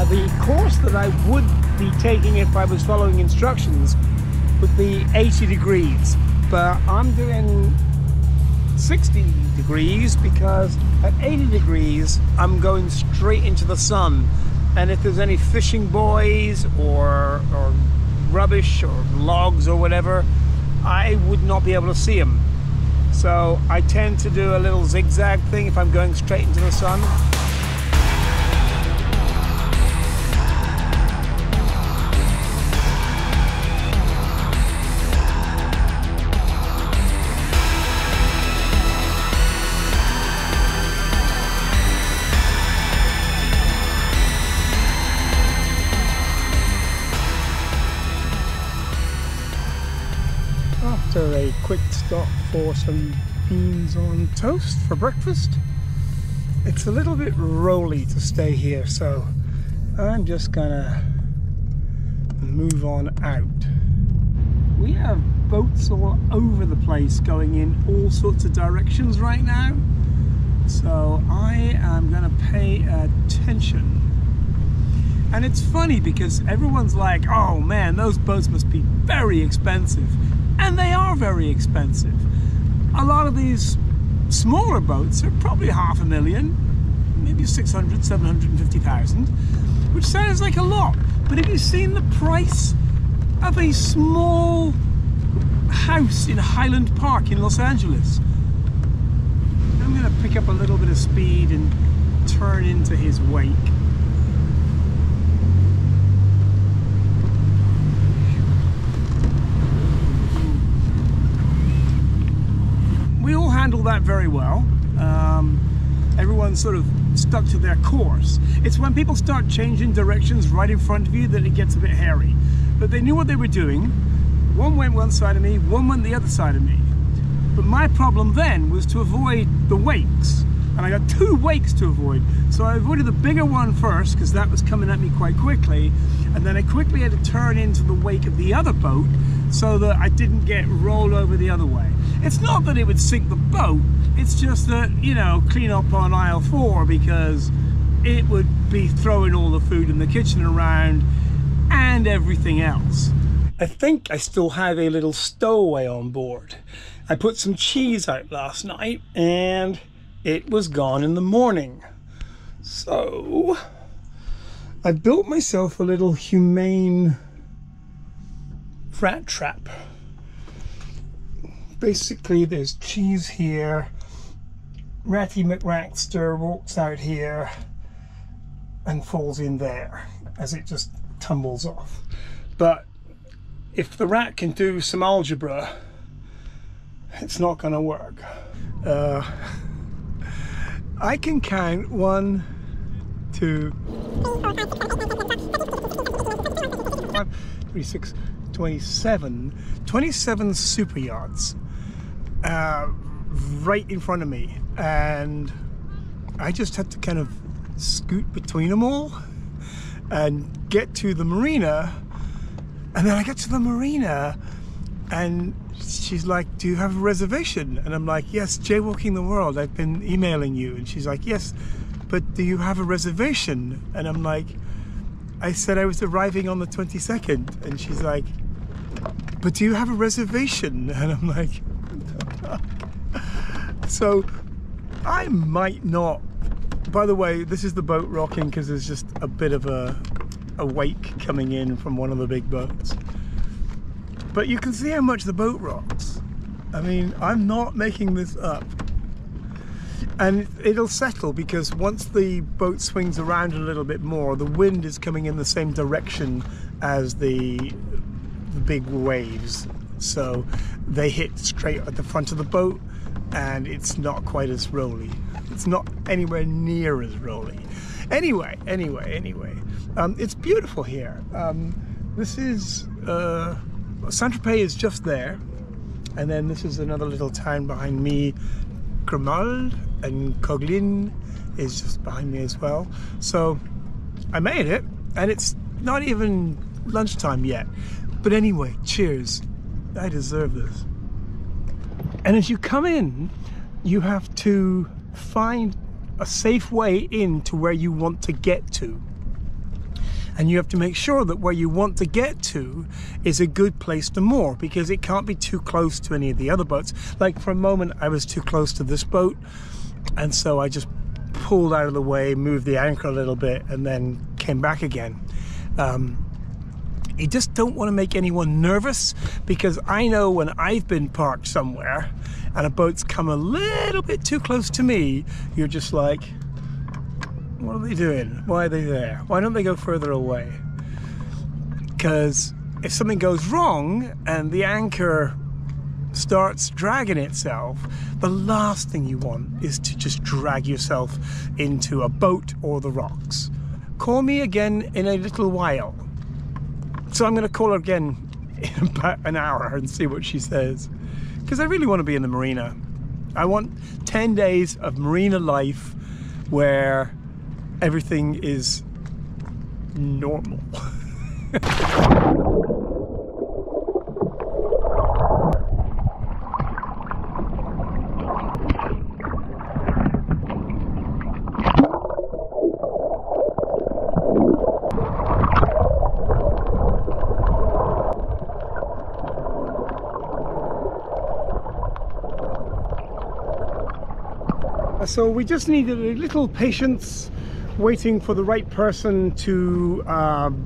The course that I would be taking if I was following instructions would be 80 degrees, but I'm doing 60 degrees because at 80 degrees I'm going straight into the sun, and if there's any fishing buoys or rubbish or logs or whatever, I would not be able to see them. So I tend to do a little zigzag thing if I'm going straight into the sun. After a quick stop for some beans on toast for breakfast, it's a little bit rolly to stay here, so I'm just gonna move on out. We have boats all over the place going in all sorts of directions right now, so I am gonna pay attention. And it's funny because everyone's like, oh man, those boats must be very expensive. And they are very expensive. A lot of these smaller boats are probably $500,000, maybe 600, 750,000, which sounds like a lot. But have you seen the price of a small house in Highland Park in Los Angeles? I'm gonna pick up a little bit of speed and turn into his wake. We all handle that very well. Everyone's sort of stuck to their course. It's when people start changing directions right in front of you that it gets a bit hairy. But they knew what they were doing. One went one side of me, one went the other side of me. But my problem then was to avoid the wakes. And I got 2 wakes to avoid. So I avoided the bigger one first because that was coming at me quite quickly. And then I quickly had to turn into the wake of the other boat so that I didn't get rolled over the other way. It's not that it would sink the boat, it's just that, you know, clean up on aisle 4 because it would be throwing all the food in the kitchen around and everything else. I think I still have a little stowaway on board. I put some cheese out last night and it was gone in the morning. So I built myself a little humane rat trap. Basically there's cheese here, Ratty McRackster walks out here and falls in there as it just tumbles off. But if the rat can do some algebra, it's not gonna work. I can count 1, 2, 5, 3, 6, 27 super yachts right in front of me, and I just had to kind of scoot between them all and get to the marina. And then I get to the marina and she's like, do you have a reservation? And I'm like, yes, Jaywalking the World, I've been emailing you. And she's like, yes, but do you have a reservation? And I'm like, I said I was arriving on the 22nd. And she's like, but do you have a reservation? And I'm like, so I might not. By the way, this is the boat rocking because there's just a bit of a wake coming in from one of the big boats. But you can see how much the boat rocks. I mean, I'm not making this up. And it'll settle because once the boat swings around a little bit more, the wind is coming in the same direction as the big waves. So they hit straight at the front of the boat and it's not quite as rolly. It's not anywhere near as rolly. Anyway, it's beautiful here. This is, Tropez is just there. And then this is another little town behind me, Cremol, and Cogolin is just behind me as well. So I made it, and it's not even lunchtime yet. But anyway, cheers. I deserve this. And as you come in, you have to find a safe way in to where you want to get to. and you have to make sure that where you want to get to is a good place to moor, because it can't be too close to any of the other boats. Like for a moment I was too close to this boat, and so I just pulled out of the way, moved the anchor a little bit, and then came back again. You just don't want to make anyone nervous, because I know when I've been parked somewhere and a boat's come a little bit too close to me, you're just like, what are they doing? Why are they there? Why don't they go further away? Because if something goes wrong and the anchor starts dragging itself, the last thing you want is to just drag yourself into a boat or the rocks. Call me again in a little while. So I'm going to call her again in about an hour and see what she says, because I really want to be in the marina. I want 10 days of marina life where everything is normal. So we just needed a little patience, waiting for the right person to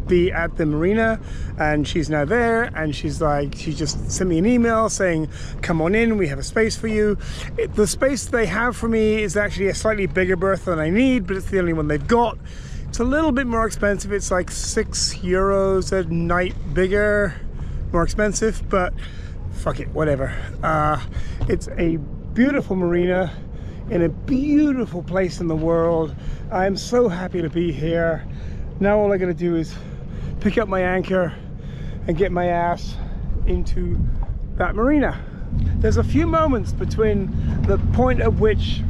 be at the marina, and she's now there, and she's like, she just sent me an email saying, come on in, we have a space for you. The space they have for me is actually a slightly bigger berth than I need, but it's the only one they've got. It's a little bit more expensive. It's like €6 a night bigger, more expensive, but fuck it, whatever. It's a beautiful marina in a beautiful place in the world. I'm so happy to be here. Now all I gotta do is pick up my anchor and get my ass into that marina. There's a few moments between the point at which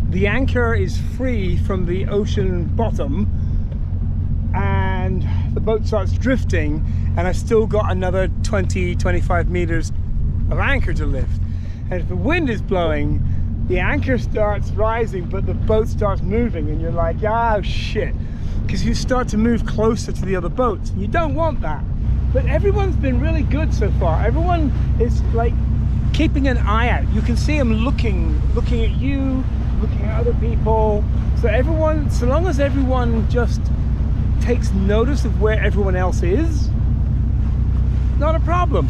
the anchor is free from the ocean bottom and the boat starts drifting, and I've still got another 20-25 meters of anchor to lift. And if the wind is blowing, the anchor starts rising, but the boat starts moving, and you're like, oh shit, because you start to move closer to the other boats, and you don't want that. But everyone's been really good so far. Everyone is like keeping an eye out. You can see them looking at you, looking at other people. So everyone, so long as everyone just takes notice of where everyone else is, not a problem.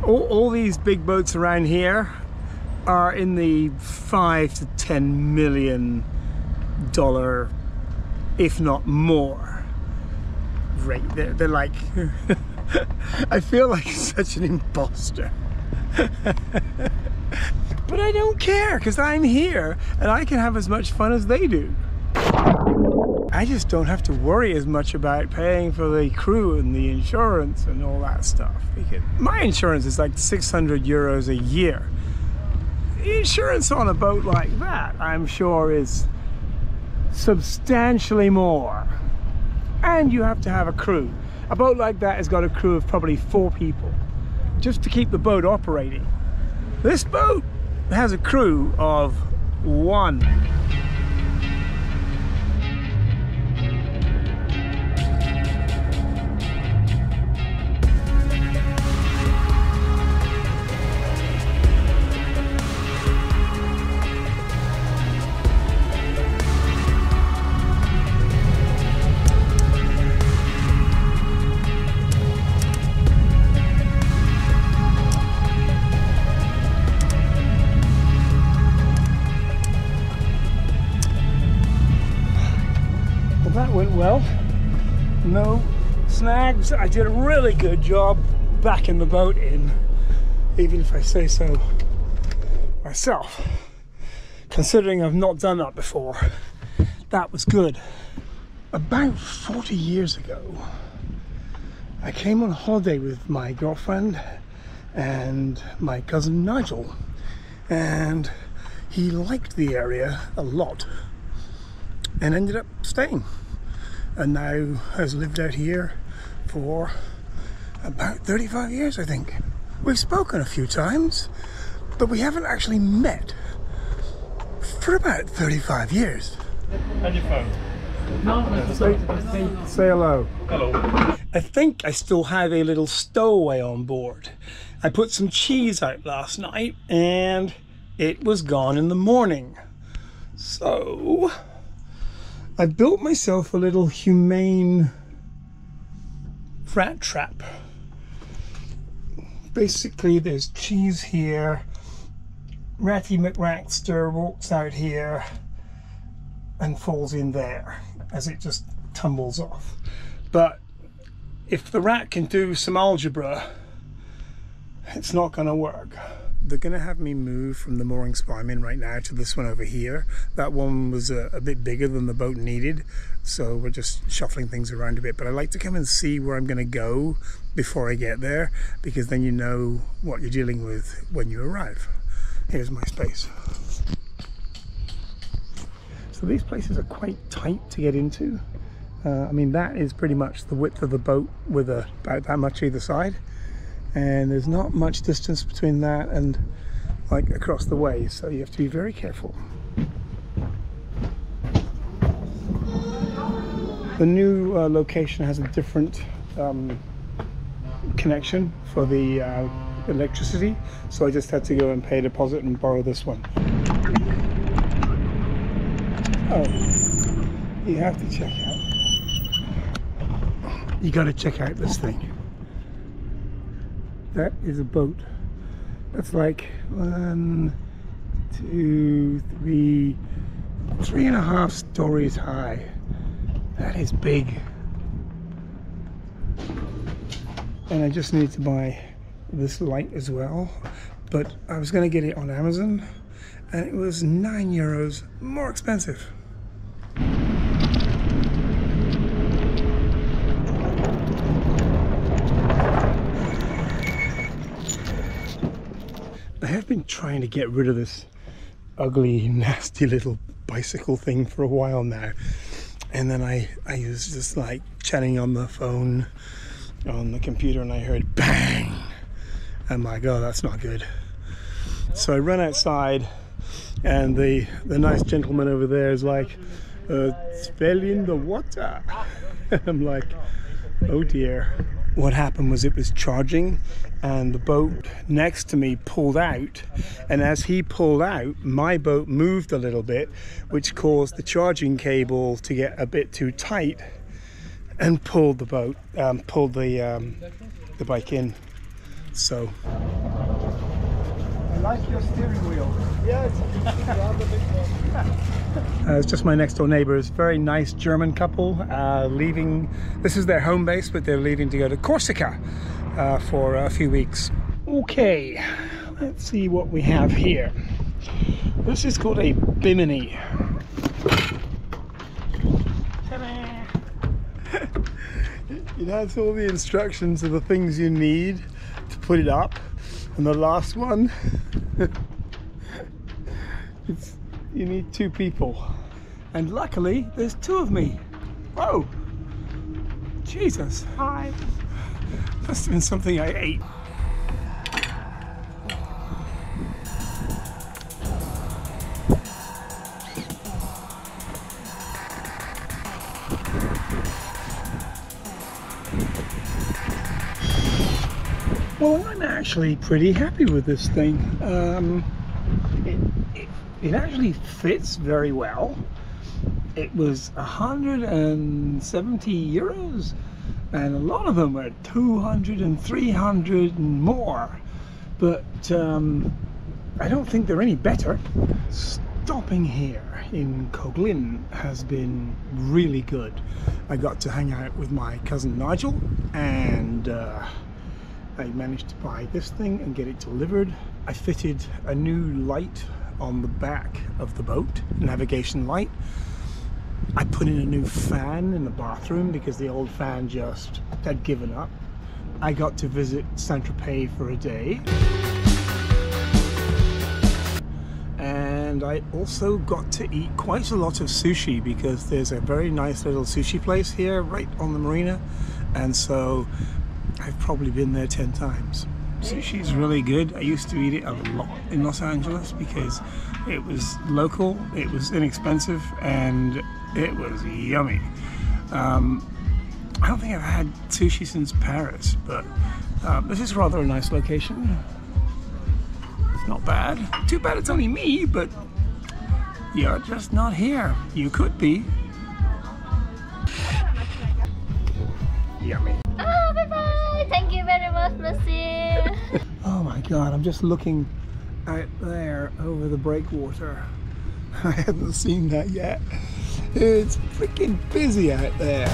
All these big boats around here are in the $5 to $10 million, if not more, rate. They're like, I feel like such an imposter. But I don't care, because I'm here and I can have as much fun as they do. I just don't have to worry as much about paying for the crew and the insurance and all that stuff, because my insurance is like €600 a year. The insurance on a boat like that, I'm sure, is substantially more. And you have to have a crew. A boat like that has got a crew of probably 4 people just to keep the boat operating. This boat has a crew of 1. That went well. No snags. I did a really good job backing the boat in, even if I say so myself. Considering I've not done that before, that was good. About 40 years ago, I came on holiday with my girlfriend and my cousin Nigel, and he liked the area a lot and ended up staying, and now has lived out here for about 35 years, I think. We've spoken a few times, but we haven't actually met for about 35 years. And your phone. Say hello. Hello. I think I still have a little stowaway on board. I put some cheese out last night and it was gone in the morning. So I built myself a little humane rat trap. Basically there's cheese here, Ratty McRatster walks out here and falls in there as it just tumbles off. But if the rat can do some algebra, it's not going to work. They're going to have me move from the mooring spot I'm in right now to this one over here. That one was a bit bigger than the boat needed, so we're just shuffling things around a bit. But I like to come and see where I'm going to go before I get there, because then you know what you're dealing with when you arrive. Here's my space. So these places are quite tight to get into. I mean, that is pretty much the width of the boat with about that much either side. And there's not much distance between that and like across the way, so you have to be very careful. The new location has a different connection for the electricity, so I just had to go and pay a deposit and borrow this one. Oh, you have to check out. You got to check out this thing. That is a boat. That's like 1, 2, 3, 3.5 stories high. That is big. And I just need to buy this light as well. But I was going to get it on Amazon and it was €9 more expensive. I have been trying to get rid of this ugly, nasty little bicycle thing for a while now. And then I was just like chatting on the phone, on the computer, and I heard bang. I'm like, oh, that's not good. So I run outside and the nice gentleman over there is like, it's fell in the water. I'm like, oh dear. What happened was it was charging and the boat next to me pulled out, and as he pulled out my boat moved a little bit, which caused the charging cable to get a bit too tight and pulled the boat, pulled the bike in. So I like your steering wheel. Yeah, it's just my next door neighbors, very nice German couple, leaving. This is their home base, but they're leaving to go to Corsica for a few weeks. Okay, let's see what we have here. This is called a bimini. It has all the instructions of the things you need to put it up, and the last one, you need 2 people, and luckily there's 2 of me. Whoa, Jesus. Hi. Must have been something I ate. Well, I'm actually pretty happy with this thing. It actually fits very well. It was €170, and a lot of them were 200 and 300 and more. But I don't think they're any better. Stopping here in Cogolin has been really good. I got to hang out with my cousin Nigel, and I managed to buy this thing and get it delivered. I fitted a new light on the back of the boat, navigation light. I put in a new fan in the bathroom because the old fan just had given up. I got to visit Tropez for a day. And I also got to eat quite a lot of sushi because there's a very nice little sushi place here right on the marina. And so I've probably been there 10 times. Sushi's really good. I used to eat it a lot in Los Angeles because it was local, it was inexpensive, and it was yummy. I don't think I've had sushi since Paris, but this is rather a nice location. It's not bad. Too bad it's only me, but you're just not here. You could be. Yummy. Oh, bye-bye! Thank you very much, monsieur. Oh my god, I'm just looking out there over the breakwater. I haven't seen that yet. It's freaking busy out there.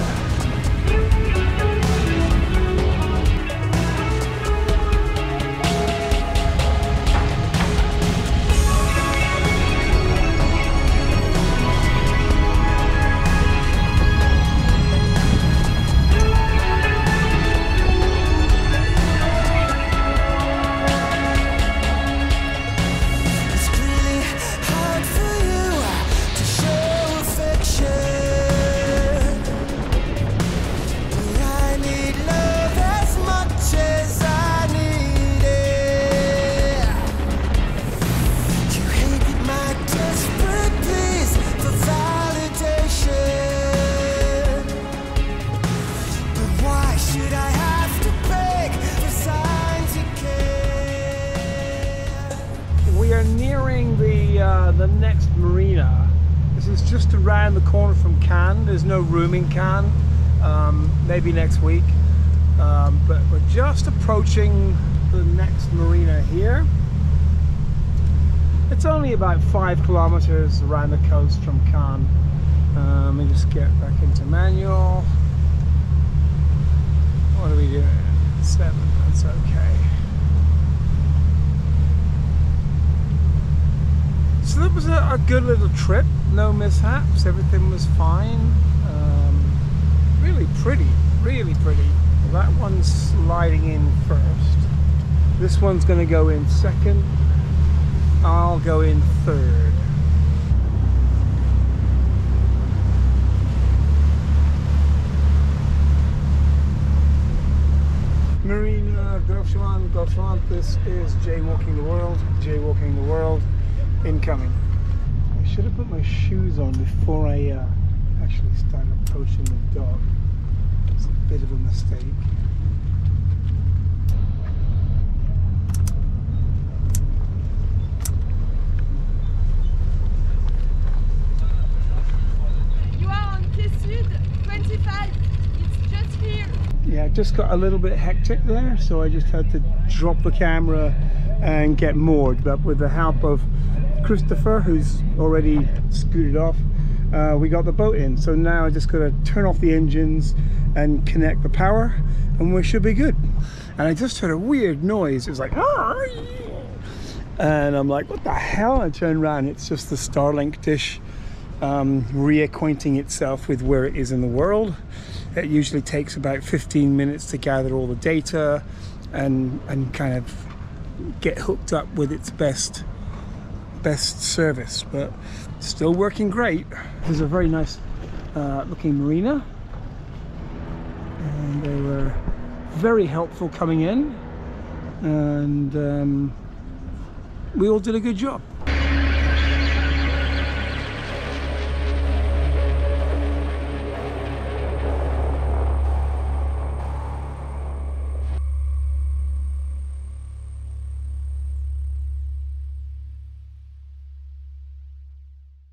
The next marina. This is just around the corner from Cannes. There's no room in Cannes. Maybe next week, but we're just approaching the next marina here. It's only about 5 kilometers around the coast from Cannes. Let me just get back into manual. What are we doing? 7, that's okay. So that was a good little trip, no mishaps, everything was fine. Really pretty, really pretty. Well, that one's sliding in first. This one's going to go in second. I'll go in third. Marina Golfe-Juan, Golfe-Juan. This is Jaywalking the World. Jaywalking the World. Incoming. I should have put my shoes on before I actually started approaching the dog. It's a bit of a mistake. You are on Quai Sud 25. It's just here. Yeah, it just got a little bit hectic there, so I just had to drop the camera and get moored, but with the help of Christopher, who's already scooted off, we got the boat in. So now I just got to turn off the engines and connect the power and we should be good. And I just heard a weird noise. It was like, and I'm like, what the hell? I turned around, it's just the Starlink dish reacquainting itself with where it is in the world. It usually takes about 15 minutes to gather all the data and kind of get hooked up with its best service, but still working great. There's a very nice looking marina, and they were very helpful coming in, and we all did a good job.